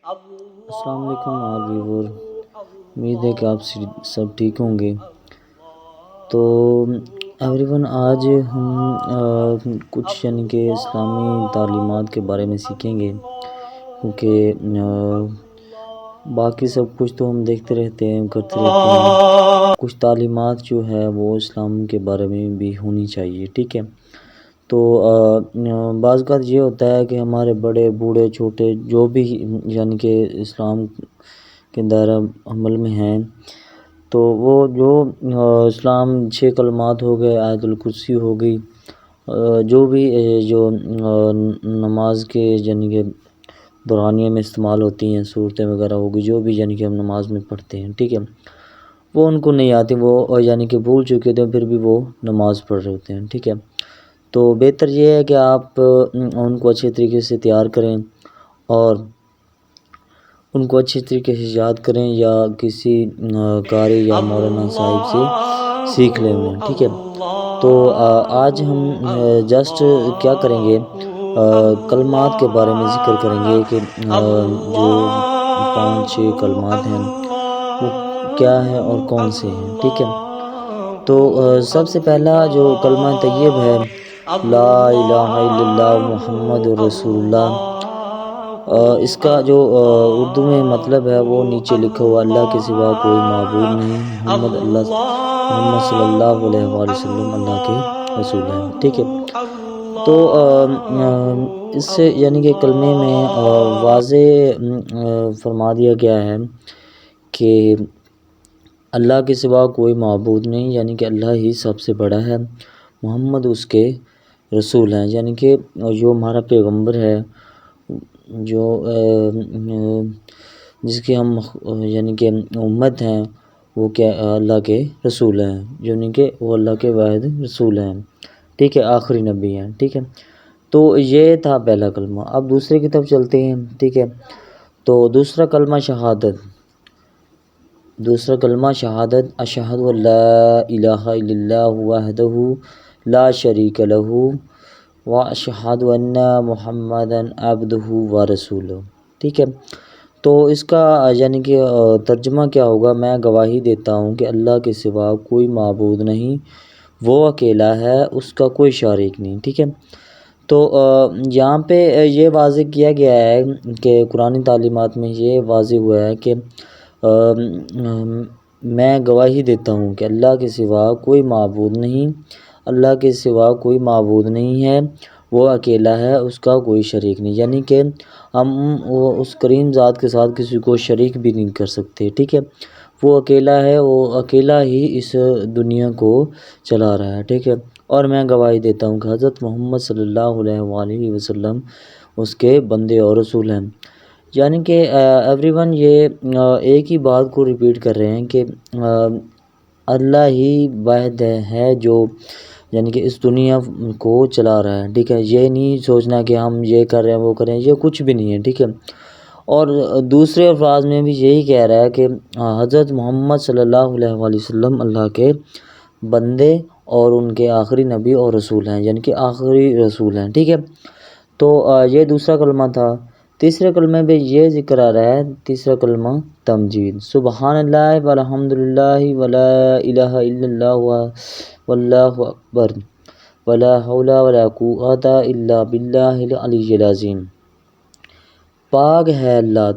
السلام علیکم آل ویور، امید ہے کہ آپ سب ٹھیک ہوں گے۔ تو ایوری ون، آج ہم کچھ کہ اسلامی تعلیمات کے بارے میں سیکھیں گے، کیونکہ باقی سب کچھ تو ہم دیکھتے رہتے ہیں، کرتے رہتے ہیں، کچھ تعلیمات جو ہے وہ اسلام کے بارے میں بھی ہونی چاہیے، ٹھیک ہے۔ تو بعض اوقات یہ ہوتا ہے کہ ہمارے بڑے بوڑھے چھوٹے جو بھی کہ اسلام کے دائرہ عمل میں ہیں، تو وہ جو اسلام 6 کلمات ہو گئے، آیت الکرسی ہو گئی، جو بھی جو نماز کے کہ دورانیے میں استعمال ہوتی ہیں صورتیں وغیرہ ہوگی، جو بھی کہ ہم نماز میں پڑھتے ہیں، ٹھیک ہے، وہ ان کو نہیں آتی، وہ کہ بھول چکے تھے، پھر بھی وہ نماز پڑھ رہے ہوتے ہیں، ٹھیک ہے۔ تو بہتر یہ ہے کہ آپ ان کو اچھے طریقے سے تیار کریں اور ان کو اچھے طریقے سے یاد کریں، یا کسی قاری یا مولانا صاحب سے سیکھ لیں انہیں، ٹھیک ہے۔ تو آج ہم جسٹ کیا کریں گے، کلمات کے بارے میں ذکر کریں گے کہ جو 5-6 کلمات ہیں وہ کیا ہیں اور کون سے ہیں، ٹھیک ہے۔ تو سب سے پہلا جو کلمہ طیب ہے، لا الہ الا اللہ محمد رسول اللہ، اس کا جو اردو میں مطلب ہے وہ نیچے لکھا ہوا، اللہ کے سوا کوئی معبود نہیں، محمد صلی اللہ علیہ وآلہ وسلم اللہ کے رسول ہیں، ٹھیک ہے۔ تو اس سے کہ کلمے میں واضح فرما دیا گیا ہے کہ اللہ کے سوا کوئی معبود نہیں، کہ اللہ ہی سب سے بڑا ہے، محمد اس کے رسول ہیں، کہ جو ہمارا پیغمبر ہے، جو جس کی ہم کہ امت ہیں، وہ کیا اللہ کے رسول ہیں، کہ وہ اللہ کے واحد رسول ہیں، ٹھیک ہے، آخری نبی ہیں، ٹھیک ہے۔ تو یہ تھا پہلا کلمہ۔ اب دوسرے کی طرف چلتے ہیں، ٹھیک ہے۔ تو دوسرا کلمہ شہادت، اشہد ان لا الہ الا اللہ وحدہ لا شریک لہ واشہد ان محمدا عبدہ ورسولہ، ٹھیک ہے۔ تو اس کا کہ ترجمہ کیا ہوگا، میں گواہی دیتا ہوں کہ اللہ کے سوا کوئی معبود نہیں، وہ اکیلا ہے، اس کا کوئی شریک نہیں، ٹھیک ہے۔ تو یہاں پہ یہ واضح کیا گیا ہے کہ قرآن تعلیمات میں یہ واضح ہوا ہے کہ میں گواہی دیتا ہوں کہ اللہ کے سوا کوئی معبود نہیں، اللہ کے سوا کوئی معبود نہیں ہے، وہ اکیلا ہے، اس کا کوئی شریک نہیں، کہ ہم اس کریم ذات کے ساتھ کسی کو شریک بھی نہیں کر سکتے، ٹھیک ہے۔ وہ اکیلا ہے، وہ اکیلا ہی اس دنیا کو چلا رہا ہے، ٹھیک ہے۔ اور میں گواہی دیتا ہوں کہ حضرت محمد صلی اللہ علیہ وآلہ وسلم اس کے بندے اور رسول ہیں، کہ ایوری ون یہ ایک ہی بات کو ریپیٹ کر رہے ہیں کہ اللہ ہی واحد ہے جو کہ اس دنیا کو چلا رہا ہے، ٹھیک ہے۔ یہ نہیں سوچنا کہ ہم یہ کر رہے ہیں وہ کریں، یہ کچھ بھی نہیں ہے، ٹھیک ہے۔ اور دوسرے الفاظ میں بھی یہی کہہ رہا ہے کہ حضرت محمد صلی اللہ علیہ وآلہ وسلم اللہ کے بندے اور ان کے آخری نبی اور رسول ہیں، کہ آخری رسول ہیں، ٹھیک ہے۔ تو یہ دوسرا کلمہ تھا۔ تیسرے کلمے پہ یہ ذکر آ رہا ہے، تیسرا کلمہ تمجید، سبحان اللہ والحمد للہ ولا الہ الا اللہ واللہ اکبر ولا حول ولا قوۃ الا باللہ العلی العظیم۔ پاک ہے اللہ،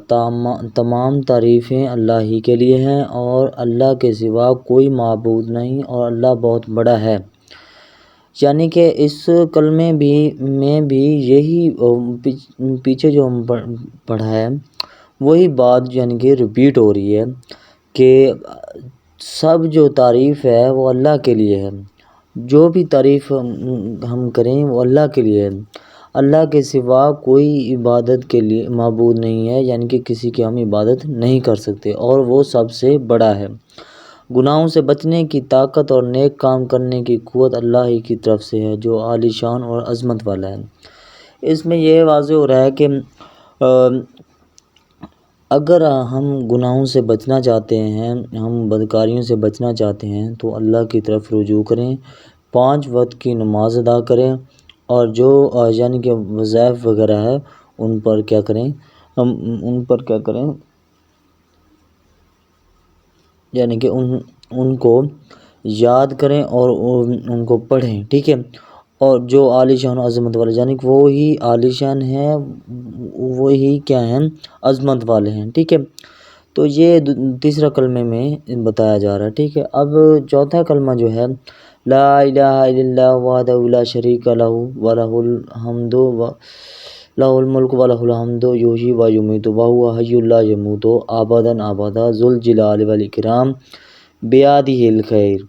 تمام تعریفیں اللہ ہی کے لیے ہیں، اور اللہ کے سوا کوئی معبود نہیں، اور اللہ بہت بڑا ہے۔ کہ اس کلمے میں بھی یہی پیچھے جو ہم پڑھا ہے وہی بات کہ ریپیٹ ہو رہی ہے کہ سب جو تعریف ہے وہ اللہ کے لیے ہے، جو بھی تعریف ہم کریں وہ اللہ کے لیے ہے، اللہ کے سوا کوئی عبادت کے لیے معبود نہیں ہے، کہ کسی کی ہم عبادت نہیں کر سکتے، اور وہ سب سے بڑا ہے۔ گناہوں سے بچنے کی طاقت اور نیک کام کرنے کی قوت اللہ ہی کی طرف سے ہے، جو عالی شان اور عظمت والا ہے۔ اس میں یہ واضح ہو رہا ہے کہ اگر ہم گناہوں سے بچنا چاہتے ہیں، ہم بدکاریوں سے بچنا چاہتے ہیں، تو اللہ کی طرف رجوع کریں، 5 وقت کی نماز ادا کریں، اور جو کہ وظائف وغیرہ ہے ان پر کیا کریں، ہم ان پر کیا کریں، یعنی کہ ان کو یاد کریں اور ان کو پڑھیں، ٹھیک ہے۔ اور جو عالی شان و عظمت والے، یعنی کہ وہی عالی شان ہیں، وہی کیا ہیں، عظمت والے ہیں، ٹھیک ہے۔ تو یہ تیسرا کلمے میں بتایا جا رہا ہے، ٹھیک ہے۔ اب چوتھا کلمہ جو ہے، لا الہ الا اللہ وحدہ لا شریک لہ ولہ الحمد لہ الملک ولہ الحمد یحیی و یمیت وہو حی لا یموت ابدا ابدا ذو الجلال والاکرام بیدہ الخیر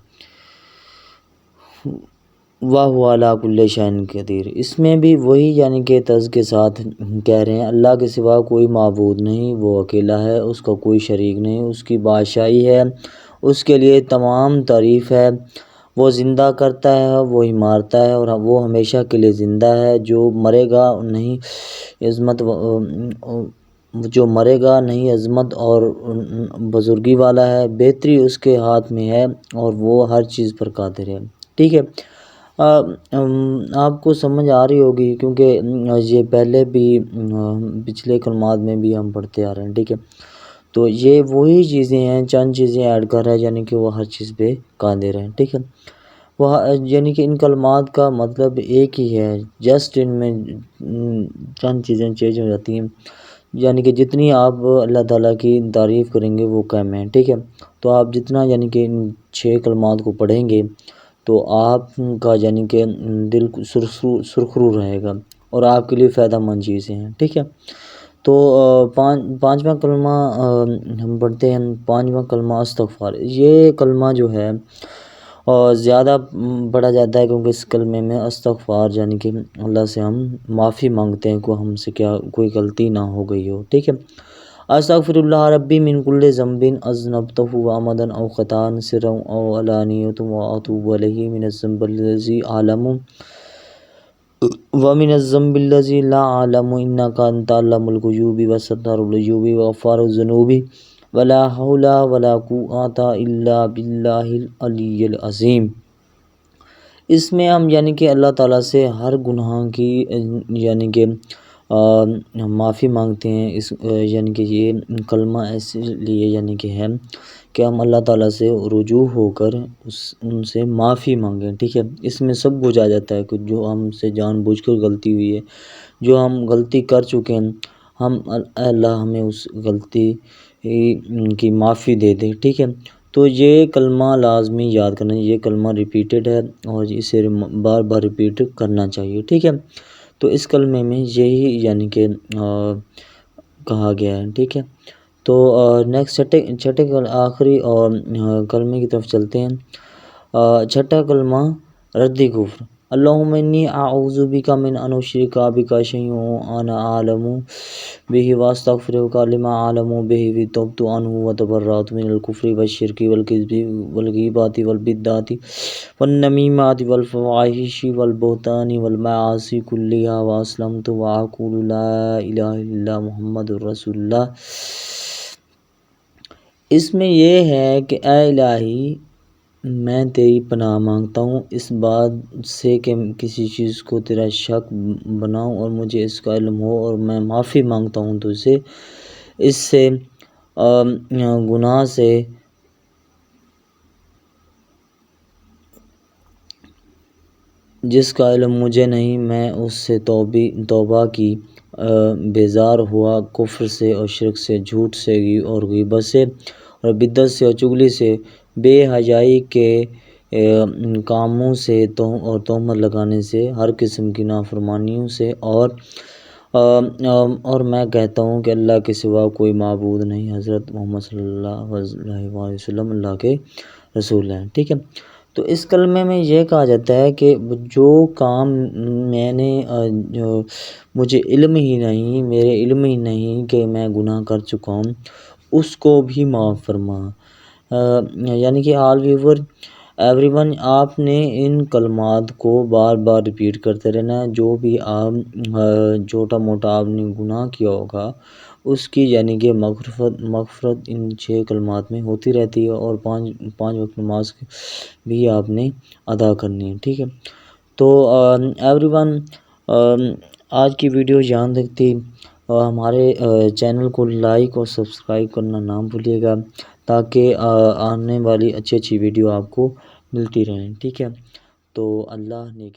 وَهُوَ عَلَىٰ كُلِّ شَيْءٍ قدیر۔ اس میں بھی وہی یعنی کہ طرز کے ساتھ کہہ رہے ہیں، اللہ کے سوا کوئی معبود نہیں، وہ اکیلا ہے، اس کا کوئی شریک نہیں، اس کی بادشاہی ہے، اس کے لیے تمام تعریف ہے، وہ زندہ کرتا ہے، وہی مارتا ہے، اور وہ ہمیشہ کے لیے زندہ ہے، جو مرے گا نہیں عظمت اور بزرگی والا ہے، بہتری اس کے ہاتھ میں ہے، اور وہ ہر چیز پر قادر ہے، ٹھیک ہے۔ آپ کو سمجھ آ رہی ہوگی، کیونکہ یہ پہلے بھی پچھلے کلمات میں بھی ہم پڑھتے آ رہے ہیں، ٹھیک ہے۔ تو یہ وہی چیزیں ہیں، چند چیزیں ایڈ کر رہا ہے، یعنی کہ وہ ہر چیز پہ قادر ہے، ٹھیک ہے۔ وہ یعنی کہ ان کلمات کا مطلب ایک ہی ہے، جسٹ ان میں چند چیزیں چینج ہو جاتی ہیں، یعنی کہ جتنی آپ اللہ تعالیٰ کی تعریف کریں گے وہ کم ہے، ٹھیک ہے۔ تو آپ جتنا یعنی کہ ان 6 کلمات کو پڑھیں گے تو آپ کا یعنی کہ دل سرخرو رہے گا، اور آپ کے لیے فائدہ مند چیزیں ہیں، ٹھیک ہے۔ تو پانچواں کلمہ ہم پڑھتے ہیں، پانچواں کلمہ استغفار۔ یہ کلمہ جو ہے زیادہ پڑھا جاتا ہے، کیونکہ اس کلمے میں استغفار یعنی کہ اللہ سے ہم معافی مانگتے ہیں کہ ہم سے کیا کوئی غلطی نہ ہو گئی ہو، ٹھیک ہے۔ استغفر اللہ ربی من کل ذنب اذنبتہ عمدا او خطا سرا او علانیۃ واتوب الیہ من الذنب الذی اعلم ومن الذنب الذی لا اعلم انک انت علام الغیوب وستار العیوب وغفار الذنوب ولا حول ولا قوۃ الا باللہ العلی العظیم۔ اس میں ہم یعنی کہ اللہ تعالیٰ سے ہر گناہ کی یعنی کہ معافی مانگتے ہیں، اس یعنی کہ یہ کلمہ اس لیے یعنی کہ ہے کہ ہم اللہ تعالیٰ سے رجوع ہو کر ان سے معافی مانگیں، ٹھیک ہے۔ اس میں سب کچھ آ جاتا ہے کہ جو ہم سے جان بوجھ کر غلطی ہوئی ہے، جو ہم غلطی کر چکے ہیں، اللہ ہمیں اس غلطی کی معافی دے دے، ٹھیک ہے۔ تو یہ کلمہ لازمی یاد کرنا، یہ کلمہ ریپیٹڈ ہے اور اسے بار بار ریپیٹ کرنا چاہیے، ٹھیک ہے۔ تو اس کلمے میں یہی یعنی کہ کہا گیا ہے، ٹھیک ہے۔ تو نیکسٹ چھٹے آخری اور کلمے کی طرف چلتے ہیں۔ چھٹا کلمہ رد کفر۔ اللہم انی اعوذ بک من ان اشرک بک شیئا انا اعلم بہ واستغفرک لما اعلم بہ وتوبت عنہ وتبرأت من الکفر والشرک والکذب والغیبۃ والبدعۃ والنمیمۃ والفواحش والبہتان والمعاصی کلھا واسلمت واقول لا الہ الا اللہ محمد رسول اللہ۔ اس میں یہ ہے کہ اے الہی، میں تیری پناہ مانگتا ہوں اس بات سے کہ کسی چیز کو تیرا شک بناؤں اور مجھے اس کا علم ہو، اور میں معافی مانگتا ہوں تجھ سے اس سے گناہ سے جس کا علم مجھے نہیں، میں اس سے توبہ کی، بیزار ہوا کفر سے اور شرک سے، جھوٹ سے اور غیبت سے اور بدعت سے اور چغلی سے، بے حیائی کے کاموں سے اور تہمت لگانے سے، ہر قسم کی نافرمانیوں سے، اور میں کہتا ہوں کہ اللہ کے سوا کوئی معبود نہیں، حضرت محمد صلی اللہ علیہ وسلم اللہ کے رسول ہیں، ٹھیک ہے۔ تو اس کلمے میں یہ کہا جاتا ہے کہ جو کام میں نے مجھے علم ہی نہیں، میرے علم ہی نہیں کہ میں گناہ کر چکا ہوں، اس کو بھی معاف فرما، یعنی کہ آل ویور ایوری ون۔ آپ نے ان کلمات کو بار بار ریپیٹ کرتے رہنا ہے، جو بھی آپ چھوٹا موٹا آپ نے گناہ کیا ہوگا اس کی یعنی کہ مغفرت ان 6 کلمات میں ہوتی رہتی ہے، اور 5 وقت نماز بھی آپ نے ادا کرنی ہے، ٹھیک ہے۔ تو ایوری ون، آج کی ویڈیو یہاں تک تھی۔ ہمارے چینل کو لائک اور سبسکرائب کرنا نہ بھولیے گا، تاکہ آنے والی اچھی اچھی ویڈیو آپ کو ملتی رہیں، ٹھیک ہے؟ تو اللہ نے